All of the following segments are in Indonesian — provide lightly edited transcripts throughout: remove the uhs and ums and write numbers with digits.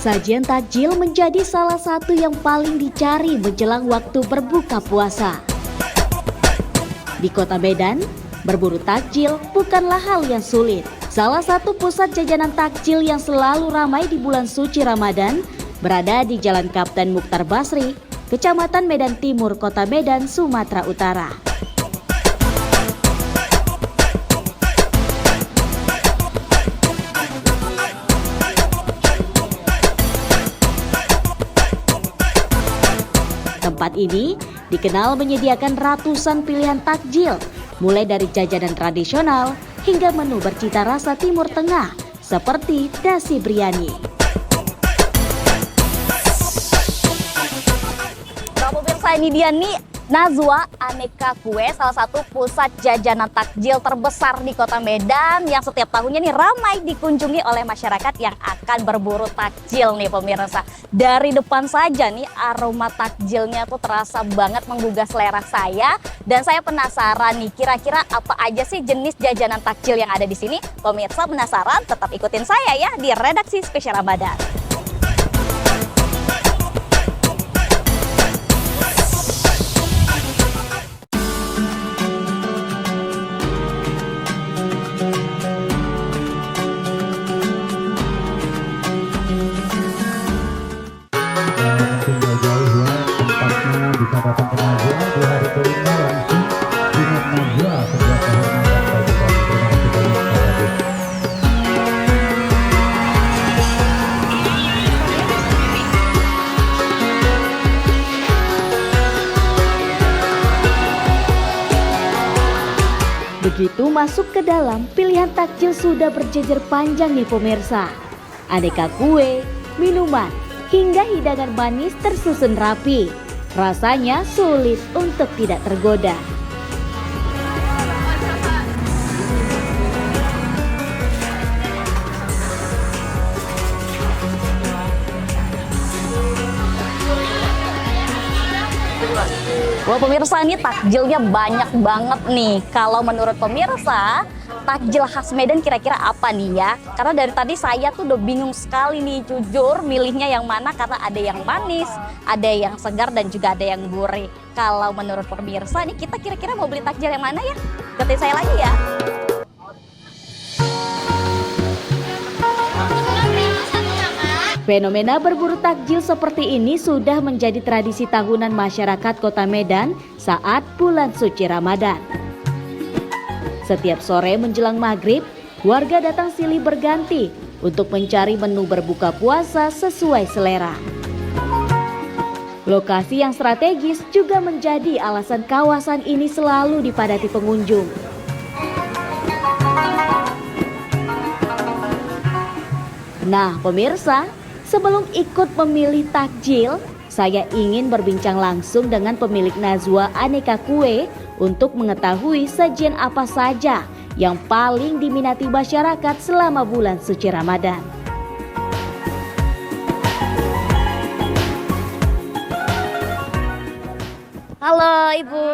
Sajian takjil menjadi salah satu yang paling dicari menjelang waktu berbuka puasa. Di Kota Medan, berburu takjil bukanlah hal yang sulit. Salah satu pusat jajanan takjil yang selalu ramai di bulan suci Ramadan berada di Jalan Kapten Mukhtar Basri, Kecamatan Medan Timur, Kota Medan, Sumatera Utara. Tempat ini dikenal menyediakan ratusan pilihan takjil, mulai dari jajanan tradisional hingga menu bercita rasa Timur Tengah seperti nasi biryani. Nah, pemirsa, ini dia nih Nazwa Aneka Kue, salah satu pusat jajanan takjil terbesar di Kota Medan yang setiap tahunnya nih ramai dikunjungi oleh masyarakat yang akan berburu takjil nih pemirsa. Dari depan saja nih aroma takjilnya tuh terasa banget menggugah selera saya, dan saya penasaran nih kira-kira apa aja sih jenis jajanan takjil yang ada di sini. Pemirsa penasaran? Tetap ikutin saya ya di Redaksi Spesial Ramadan. Bisa datang ke Najwa di hari kelima langsung dengan Najwa sebuah kehormatan bagi kami. Terima kasih banyak sekali lagi. Begitu masuk ke dalam, pilihan takjil sudah berjejer panjang nih pemirsa. Aneka kue, minuman, hingga hidangan manis tersusun rapi. Rasanya sulit untuk tidak tergoda. Wah pemirsa, ini takjilnya banyak banget nih. Kalau menurut pemirsa, takjil khas Medan kira-kira apa nih ya? Karena dari tadi saya tuh udah bingung sekali nih jujur milihnya yang mana, karena ada yang manis, ada yang segar, dan juga ada yang gurih. Kalau menurut pemirsa nih, kita kira-kira mau beli takjil yang mana ya? Ikutin saya lagi ya. Fenomena berburu takjil seperti ini sudah menjadi tradisi tahunan masyarakat Kota Medan saat bulan suci Ramadan. Setiap sore menjelang maghrib, warga datang silih berganti untuk mencari menu berbuka puasa sesuai selera. Lokasi yang strategis juga menjadi alasan kawasan ini selalu dipadati pengunjung. Nah, pemirsa, sebelum ikut memilih takjil, saya ingin berbincang langsung dengan pemilik Nazwa Aneka Kue untuk mengetahui sajian apa saja yang paling diminati masyarakat selama bulan suci Ramadan. Halo Ibu,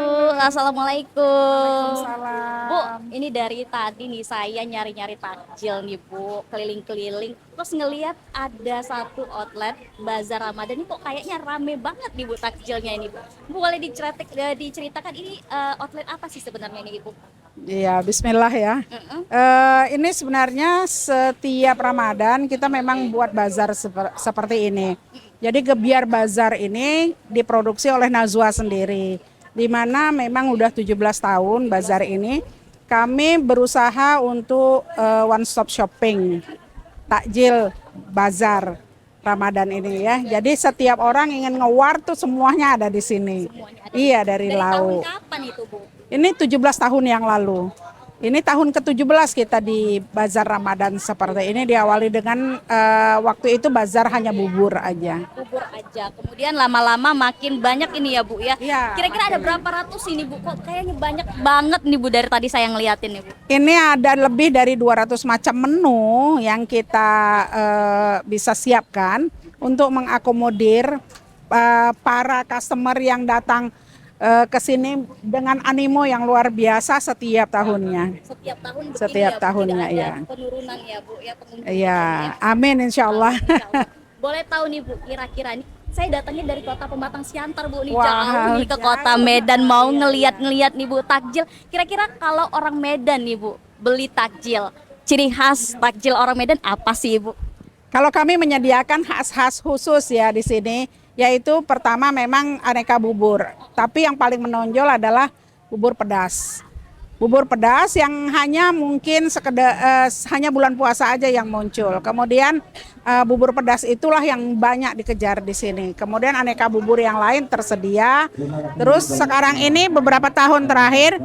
Assalamualaikum. Waalaikumsalam. Bu, ini dari tadi nih saya nyari-nyari takjil nih Bu, keliling-keliling. Terus ngelihat ada satu outlet Bazar Ramadan ini kok kayaknya rame banget nih Bu takjilnya ini Bu. Bu boleh diceritakan ini outlet apa sih sebenarnya nih Ibu? Iya, Bismillah ya. Ini sebenarnya setiap Ramadan kita memang buat bazar seperti ini. Jadi Gebiar Bazar ini diproduksi oleh Nazwa sendiri. Di mana memang udah 17 tahun bazar ini kami berusaha untuk one stop shopping takjil bazar Ramadan ini ya. Jadi setiap orang ingin ngewar tuh semuanya ada di sini. Iya, dari lauk. Tahun kapan itu Bu? Ini 17 tahun yang lalu. Ini tahun ke-17 kita di Bazar Ramadan seperti ini, diawali dengan waktu itu bazar hanya bubur aja. Bubur aja, kemudian lama-lama makin banyak ini ya Bu ya. Iya, Kira-kira ada berapa ratus ini Bu? Kok kayaknya banyak banget nih Bu dari tadi saya ngeliatin nih Bu. Ini ada lebih dari 200 macam menu yang kita bisa siapkan untuk mengakomodir para customer yang datang ke sini dengan animo yang luar biasa setiap tahunnya. Setiap tahun Setiap ya, Bu, tahunnya, tidak ada ya. penurunan ya Bu ya pengunjung. Iya, amin insya Allah. Boleh tahu nih Bu, kira-kira nih saya datangnya dari kota Pematang Siantar Bu, nih Wah, jauh nih ke kota jauh. Medan mau ngeliat-ngeliat nih Bu takjil. Kira-kira kalau orang Medan nih Bu beli takjil, ciri khas takjil orang Medan apa sih Bu? Kalau kami menyediakan khas-khas khusus ya di sini, yaitu pertama memang aneka bubur. Tapi yang paling menonjol adalah bubur pedas. Bubur pedas yang hanya mungkin hanya bulan puasa aja yang muncul. Kemudian bubur pedas itulah yang banyak dikejar di sini. Kemudian aneka bubur yang lain tersedia. Terus sekarang ini beberapa tahun terakhir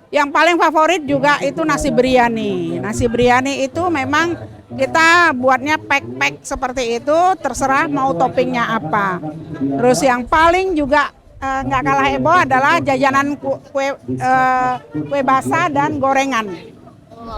yang paling favorit juga itu nasi biryani. Nasi biryani itu memang kita buatnya pack-pack seperti itu, terserah mau toppingnya apa. Terus yang paling juga nggak kalah heboh adalah jajanan kue basah dan gorengan.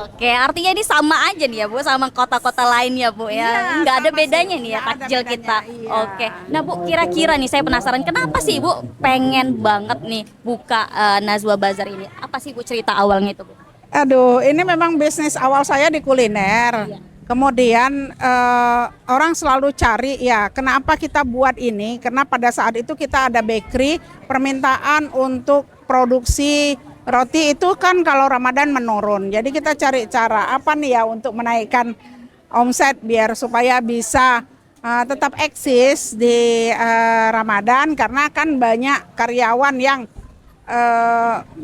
Oke, artinya ini sama aja nih ya Bu, sama kota-kota lain ya Bu ya. Iya, Nggak ada sama bedanya sih, nih ya nggak ada takjil bedanya, kita. iya. Oke, nah Bu kira-kira nih saya penasaran kenapa sih Bu pengen banget nih buka Nazwa Bazar ini? Apa sih Bu cerita awalnya itu Bu? Aduh, ini memang bisnis awal saya di kuliner. Kemudian orang selalu cari ya kenapa kita buat ini, karena pada saat itu kita ada bakery, permintaan untuk produksi roti itu kan kalau Ramadan menurun. Jadi kita cari cara apa nih ya untuk menaikkan omset biar supaya bisa tetap eksis di Ramadan, karena kan banyak karyawan yang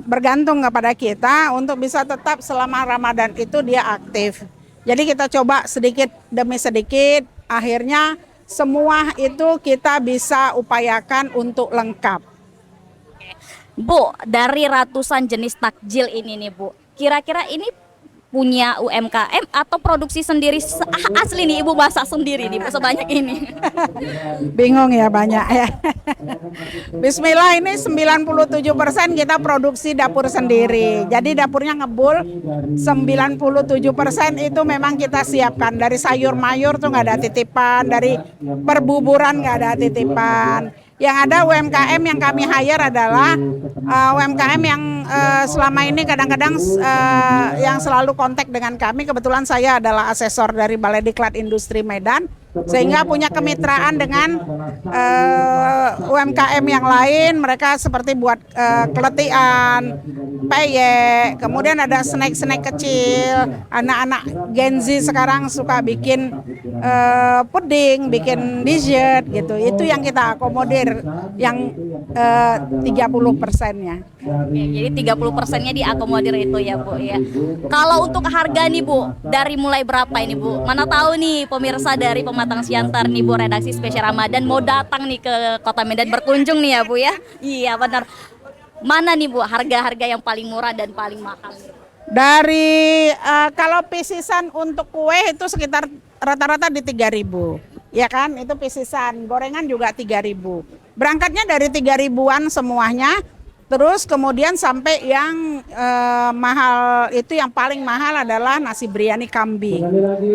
bergantung kepada kita untuk bisa tetap selama Ramadan itu dia aktif. Jadi kita coba sedikit demi sedikit, akhirnya semua itu kita bisa upayakan untuk lengkap. Bu, dari ratusan jenis takjil ini nih Bu, kira-kira ini punya UMKM atau produksi sendiri asli nih Ibu masak sendiri nih Bu sebanyak ini? Bingung ya banyak ya. Bismillah, ini 97% kita produksi dapur sendiri. Jadi dapurnya ngebul, 97% itu memang kita siapkan. Dari sayur mayur tuh nggak ada titipan, dari perbuburan nggak ada titipan. Yang ada UMKM yang kami hire adalah UMKM yang selama ini kadang-kadang yang selalu kontak dengan kami. Kebetulan saya adalah asesor dari Balai Diklat Industri Medan, sehingga punya kemitraan dengan UMKM yang lain. Mereka seperti buat keletian, peyek, kemudian ada snack-snack kecil. Anak-anak Gen Z sekarang suka bikin puding, bikin dessert gitu. Itu yang kita akomodir, yang 30%-nya. Oke, jadi 30%-nya diakomodir itu ya Bu ya. Kalau untuk harga nih Bu, dari mulai berapa ini Bu? Mana tahu nih pemirsa dari Pematang Siantar nih Bu, redaksi spesial Ramadan mau datang nih ke Kota Medan berkunjung nih ya Bu ya. Iya benar. Mana nih Bu harga-harga yang paling murah dan paling mahal? Dari kalau pisisan untuk kue itu sekitar rata-rata di 3.000. Ya kan, itu pisisan. Gorengan juga 3.000. Berangkatnya dari 3.000-an semuanya. Terus kemudian sampai yang mahal itu, yang paling mahal adalah nasi biryani kambing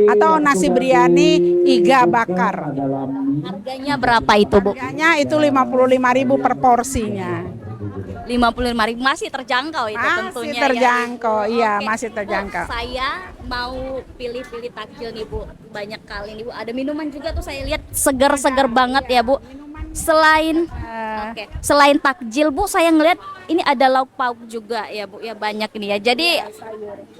atau nasi biryani iga bakar. Harganya berapa itu Bu? Harganya itu 55.000 per porsinya. 55.000 masih terjangkau itu Masih tentunya terjangkau, ya. iya Oke. masih terjangkau. Bu, saya mau pilih-pilih takjil nih Bu, banyak kali nih Bu. Ada minuman juga tuh saya lihat seger-seger banget ya Bu. Selain selain takjil Bu, saya ngeliat ini ada lauk pauk juga ya Bu, ya banyak ini ya. Jadi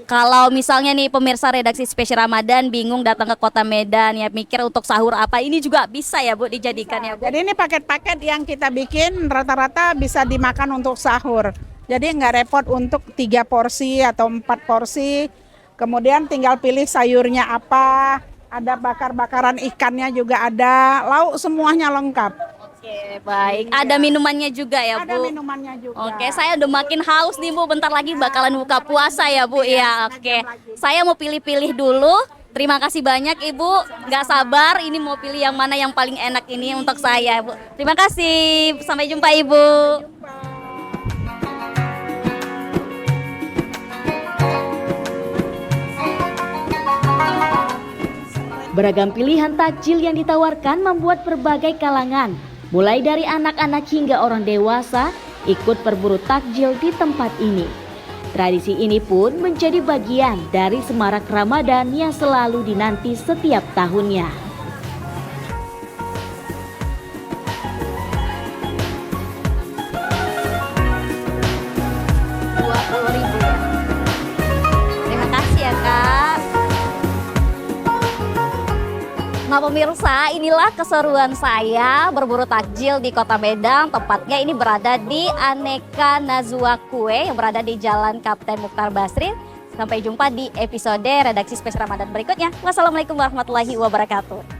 kalau misalnya nih pemirsa redaksi spesial Ramadan bingung datang ke Kota Medan ya, mikir untuk sahur apa, ini juga bisa ya Bu dijadikan ya Bu. Jadi ini paket-paket yang kita bikin rata-rata bisa dimakan untuk sahur. Jadi nggak repot untuk 3 porsi atau 4 porsi. Kemudian tinggal pilih sayurnya apa, ada bakar-bakaran ikannya juga ada, lauk semuanya lengkap. Oke, baik. Ada minumannya juga ya Bu. Ada minumannya juga. Oke, saya udah makin haus nih Bu, bentar lagi bakalan buka puasa ya Bu. Iya, oke. Saya mau pilih-pilih dulu. Terima kasih banyak Ibu, nggak sabar ini mau pilih yang mana yang paling enak ini untuk saya Bu. Terima kasih, sampai jumpa Ibu. Beragam pilihan takjil yang ditawarkan membuat berbagai kalangan, mulai dari anak-anak hingga orang dewasa, ikut berburu takjil di tempat ini. Tradisi ini pun menjadi bagian dari semarak Ramadan yang selalu dinanti setiap tahunnya. Nah pemirsa, inilah keseruan saya berburu takjil di Kota Medan. Tepatnya ini berada di Aneka Nazwa Kue yang berada di Jalan Kapten Mukhtar Basri. Sampai jumpa di episode redaksi spesial Ramadan berikutnya. Wassalamualaikum warahmatullahi wabarakatuh.